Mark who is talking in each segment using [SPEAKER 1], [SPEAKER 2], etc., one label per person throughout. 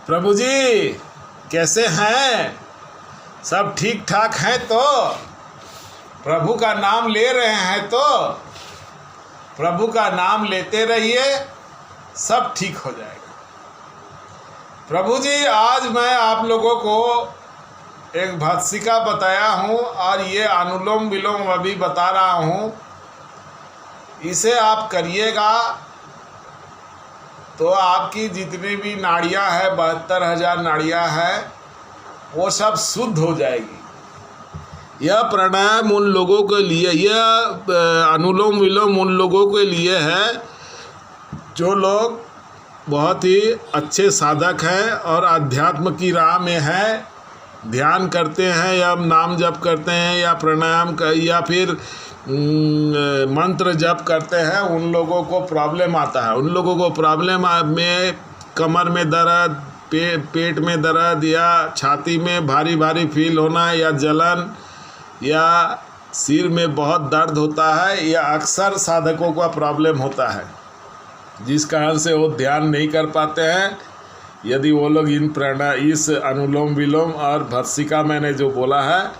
[SPEAKER 1] प्रभु जी कैसे हैं? सब ठीक ठाक हैं तो? प्रभु का नाम ले रहे हैं तो? प्रभु का नाम लेते रहिए, सब ठीक हो जाएगा। प्रभु जी आज मैं आप लोगों को एक भत्सिका बताया हूँ और ये अनुलोम विलोम अभी बता रहा हूँ। इसे आप करिएगा तो आपकी जितनी भी नाड़ियाँ हैं, 72,000 नाड़ियाँ हैं, वो सब शुद्ध हो जाएगी। यह प्राणायाम उन लोगों के लिए, यह अनुलोम विलोम उन लोगों के लिए है जो लोग बहुत ही अच्छे साधक हैं और अध्यात्म की राह में हैं, ध्यान करते हैं या नाम जप करते हैं या प्राणायाम या फिर मंत्र जप करते हैं। उन लोगों को प्रॉब्लम आता है। उन लोगों को प्रॉब्लम में कमर में दर्द, पेट में दर्द या छाती में भारी भारी फील होना या जलन या सिर में बहुत दर्द होता है, या अक्सर साधकों का प्रॉब्लम होता है, जिस कारण से वो ध्यान नहीं कर पाते हैं। यदि वो लोग इस अनुलोम विलोम और भत्सिका मैंने जो बोला है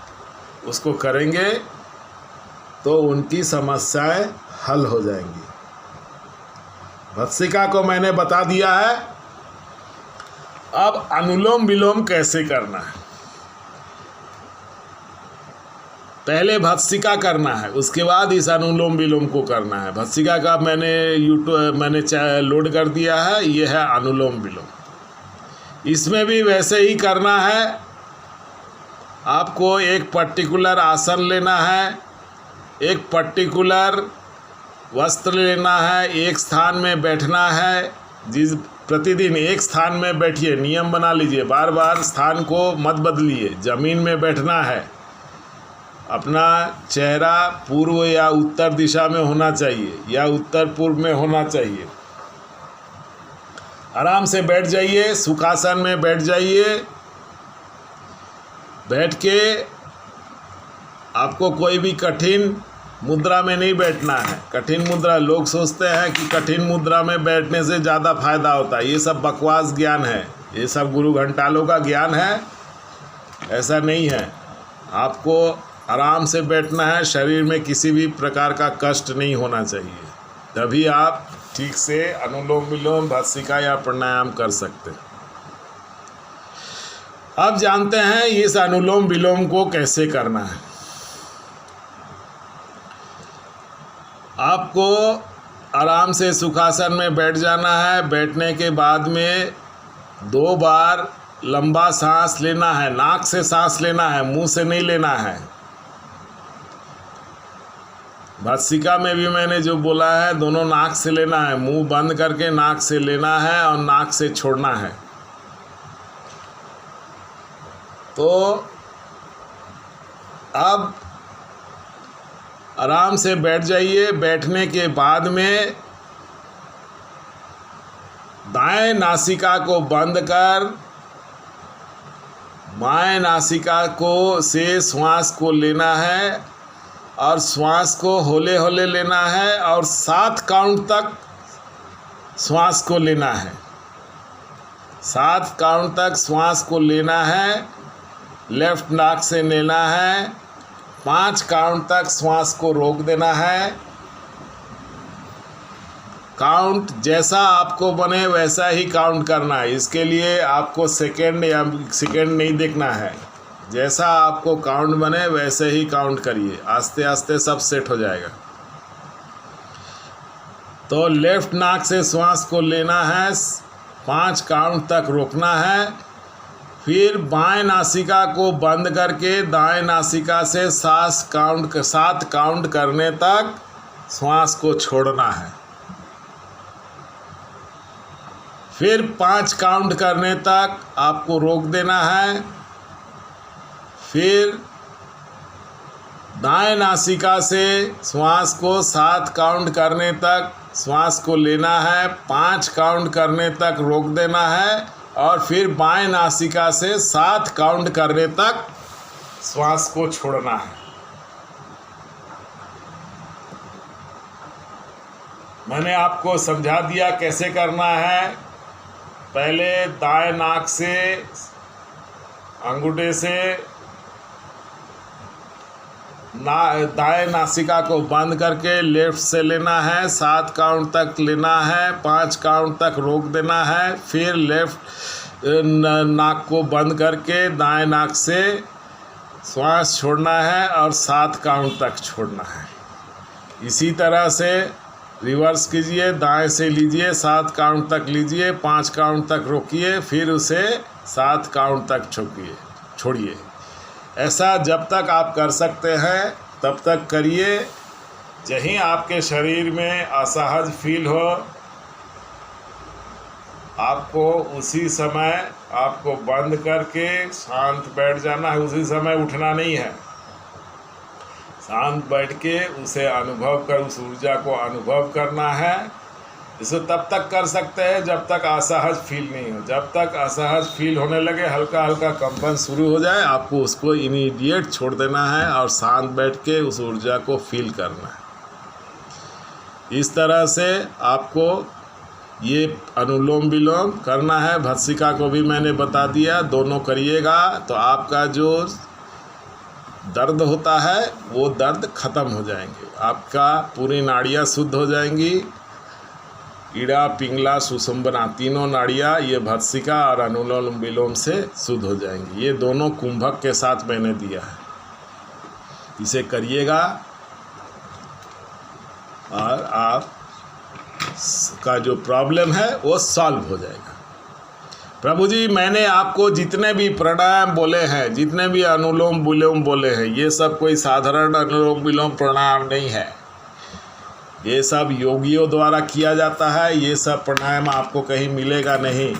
[SPEAKER 1] उसको करेंगे तो उनकी समस्याएं हल हो जाएंगी। भत्सिका को मैंने बता दिया है। अब अनुलोम विलोम कैसे करना है? पहले भत्सिका करना है, उसके बाद इस अनुलोम विलोम को करना है। भत्सिका का मैंने लोड कर दिया है। यह है अनुलोम विलोम। इसमें भी वैसे ही करना है। आपको एक पर्टिकुलर आसन लेना है, एक पर्टिकुलर वस्त्र लेना है, एक स्थान में बैठना है। प्रतिदिन एक स्थान में बैठिए, नियम बना लीजिए, बार बार स्थान को मत बदलिए। ज़मीन में बैठना है, अपना चेहरा पूर्व या उत्तर दिशा में होना चाहिए या उत्तर पूर्व में होना चाहिए। आराम से बैठ जाइए, सुखासन में बैठ जाइए। बैठ के आपको कोई भी कठिन मुद्रा में नहीं बैठना है। कठिन मुद्रा, लोग सोचते हैं कि कठिन मुद्रा में बैठने से ज़्यादा फायदा होता है। ये सब बकवास ज्ञान है, ये सब गुरु घंटालों का ज्ञान है। ऐसा नहीं है। आपको आराम से बैठना है, शरीर में किसी भी प्रकार का कष्ट नहीं होना चाहिए, तभी आप ठीक से अनुलोम विलोम, भत्सिका या प्राणायाम कर सकते हैं। अब जानते हैं इस अनुलोम विलोम को कैसे करना है। आपको आराम से सुखासन में बैठ जाना है। बैठने के बाद में 2 बार लंबा सांस लेना है। नाक से सांस लेना है, मुंह से नहीं लेना है। भत्सिका में भी मैंने जो बोला है, दोनों नाक से लेना है। मुंह बंद करके नाक से लेना है और नाक से छोड़ना है। तो अब आराम से बैठ जाइए। बैठने के बाद में दाएं नासिका को बंद कर बाएं नासिका को से श्वास को लेना है और श्वास को हौले हौले लेना है और 7 काउंट तक श्वास को लेना है। 7 काउंट तक श्वास को लेना है। लेफ्ट नाक से लेना है। 5 काउंट तक श्वास को रोक देना है। काउंट जैसा आपको बने वैसा ही काउंट करना है। इसके लिए आपको सेकंड नहीं देखना है। जैसा आपको काउंट बने वैसे ही काउंट करिए। आस्ते आस्ते सब सेट हो जाएगा। तो लेफ्ट नाक से श्वास को लेना है, 5 काउंट तक रोकना है। फिर बाएं नासिका को बंद करके दाएं नासिका से 7 काउंट करने तक श्वास को छोड़ना है। फिर 5 काउंट करने तक आपको रोक देना है। फिर दाएं नासिका से श्वास को 7 काउंट करने तक श्वास को लेना है। 5 काउंट करने तक रोक देना है और फिर बाएं नासिका से 7 काउंट करने तक श्वास को छोड़ना है। मैंने आपको समझा दिया कैसे करना है। पहले दाएं नाक से अंगूठे से दाएं नासिका को बंद करके लेफ्ट से लेना है, 7 काउंट तक लेना है, 5 काउंट तक रोक देना है, फिर लेफ्ट नाक को बंद करके दाएं नाक से श्वास छोड़ना है और 7 काउंट तक छोड़ना है। इसी तरह से रिवर्स कीजिए, दाएं से लीजिए, 7 काउंट तक लीजिए, 5 काउंट तक रोकिए, फिर उसे 7 काउंट तक छोड़िए। ऐसा जब तक आप कर सकते हैं तब तक करिए। जहीं आपके शरीर में असहज फील हो, आपको उसी समय आपको बंद करके शांत बैठ जाना है। उसी समय उठना नहीं है, शांत बैठ के उसे अनुभव कर, उस ऊर्जा को अनुभव करना है। इसे तब तक कर सकते हैं जब तक असहज फील नहीं हो। जब तक असहज फील होने लगे, हल्का हल्का कंपन शुरू हो जाए, आपको उसको इमीडिएट छोड़ देना है और शांत बैठ के उस ऊर्जा को फील करना है। इस तरह से आपको ये अनुलोम विलोम करना है। भस्त्रिका को भी मैंने बता दिया, दोनों करिएगा तो आपका जो दर्द होता है वो दर्द ख़त्म हो जाएंगे, आपका पूरी नाड़ियाँ शुद्ध हो जाएंगी। ईड़ा, पिंगला, सुषुम्ना तीनों नाड़ियाँ ये भस्त्रिका और अनुलोम विलोम से शुद्ध हो जाएंगी। ये दोनों कुंभक के साथ मैंने दिया है, इसे करिएगा और आप का जो प्रॉब्लम है वो सॉल्व हो जाएगा। प्रभु जी, मैंने आपको जितने भी प्राणायाम बोले हैं, जितने भी अनुलोम विलोम बोले हैं, ये सब कोई साधारण अनुलोम विलोम प्राणायाम नहीं है। ये सब योगियों द्वारा किया जाता है। ये सब प्राणायाम आपको कहीं मिलेगा नहीं।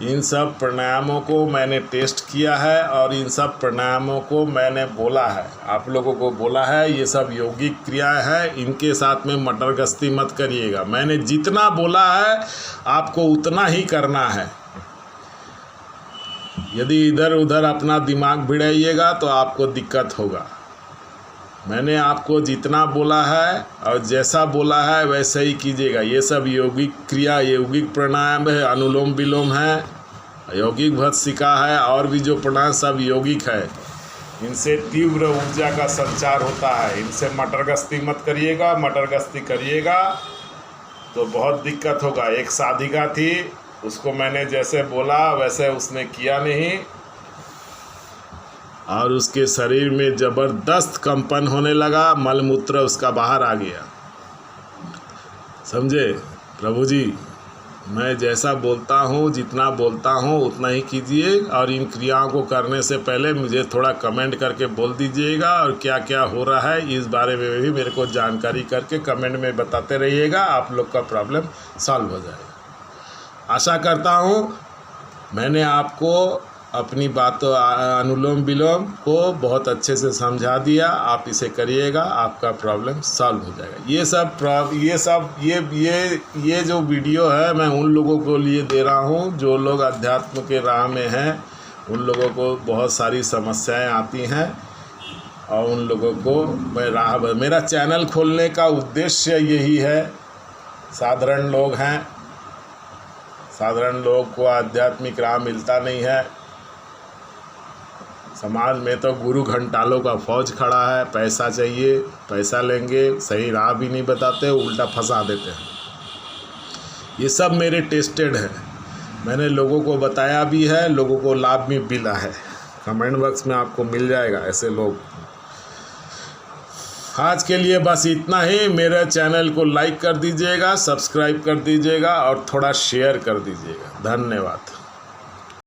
[SPEAKER 1] इन सब प्राणायामों को मैंने टेस्ट किया है और इन सब प्राणायामों को मैंने बोला है, आप लोगों को बोला है। ये सब योगिक क्रियाएं हैं, इनके साथ में मटर गश्ती मत करिएगा। मैंने जितना बोला है आपको उतना ही करना है। यदि इधर उधर अपना दिमाग भिड़ाइएगा तो आपको दिक्कत होगा। मैंने आपको जितना बोला है और जैसा बोला है वैसे ही कीजिएगा। ये सब यौगिक क्रिया, यौगिक प्राणायाम है, अनुलोम विलोम है, यौगिक भस्त्रिका है, और भी जो प्राणायाम सब यौगिक है। इनसे तीव्र ऊर्जा का संचार होता है। इनसे मटर गश्ती मत करिएगा। मटर गश्ती करिएगा तो बहुत दिक्कत होगा। एक साधिका थी, उसको मैंने जैसे बोला वैसे उसने किया नहीं और उसके शरीर में ज़बरदस्त कंपन होने लगा, मलमूत्र उसका बाहर आ गया। समझे प्रभु जी, मैं जैसा बोलता हूँ, जितना बोलता हूँ उतना ही कीजिए। और इन क्रियाओं को करने से पहले मुझे थोड़ा कमेंट करके बोल दीजिएगा और क्या क्या हो रहा है इस बारे में भी मेरे को जानकारी करके कमेंट में बताते रहिएगा। आप लोग का प्रॉब्लम सॉल्व हो जाएगा। आशा करता हूँ मैंने आपको अपनी बातों अनुलोम विलोम को बहुत अच्छे से समझा दिया। आप इसे करिएगा, आपका प्रॉब्लम सॉल्व हो जाएगा। ये जो वीडियो है मैं उन लोगों को लिए दे रहा हूँ जो लोग अध्यात्म के राह में हैं। उन लोगों को बहुत सारी समस्याएं आती हैं और उन लोगों को मैं मेरा चैनल खोलने का उद्देश्य यही है। साधारण लोग हैं, साधारण लोग को आध्यात्मिक राह मिलता नहीं है। समाज में तो गुरु घंटालों का फौज खड़ा है, पैसा चाहिए, पैसा लेंगे, सही राह भी नहीं बताते, उल्टा फंसा देते हैं। ये सब मेरे टेस्टेड है, मैंने लोगों को बताया भी है, लोगों को लाभ भी मिला है। कमेंट बॉक्स में आपको मिल जाएगा ऐसे लोग। आज के लिए बस इतना ही। मेरे चैनल को लाइक कर दीजिएगा, सब्सक्राइब कर दीजिएगा और थोड़ा शेयर कर दीजिएगा। धन्यवाद।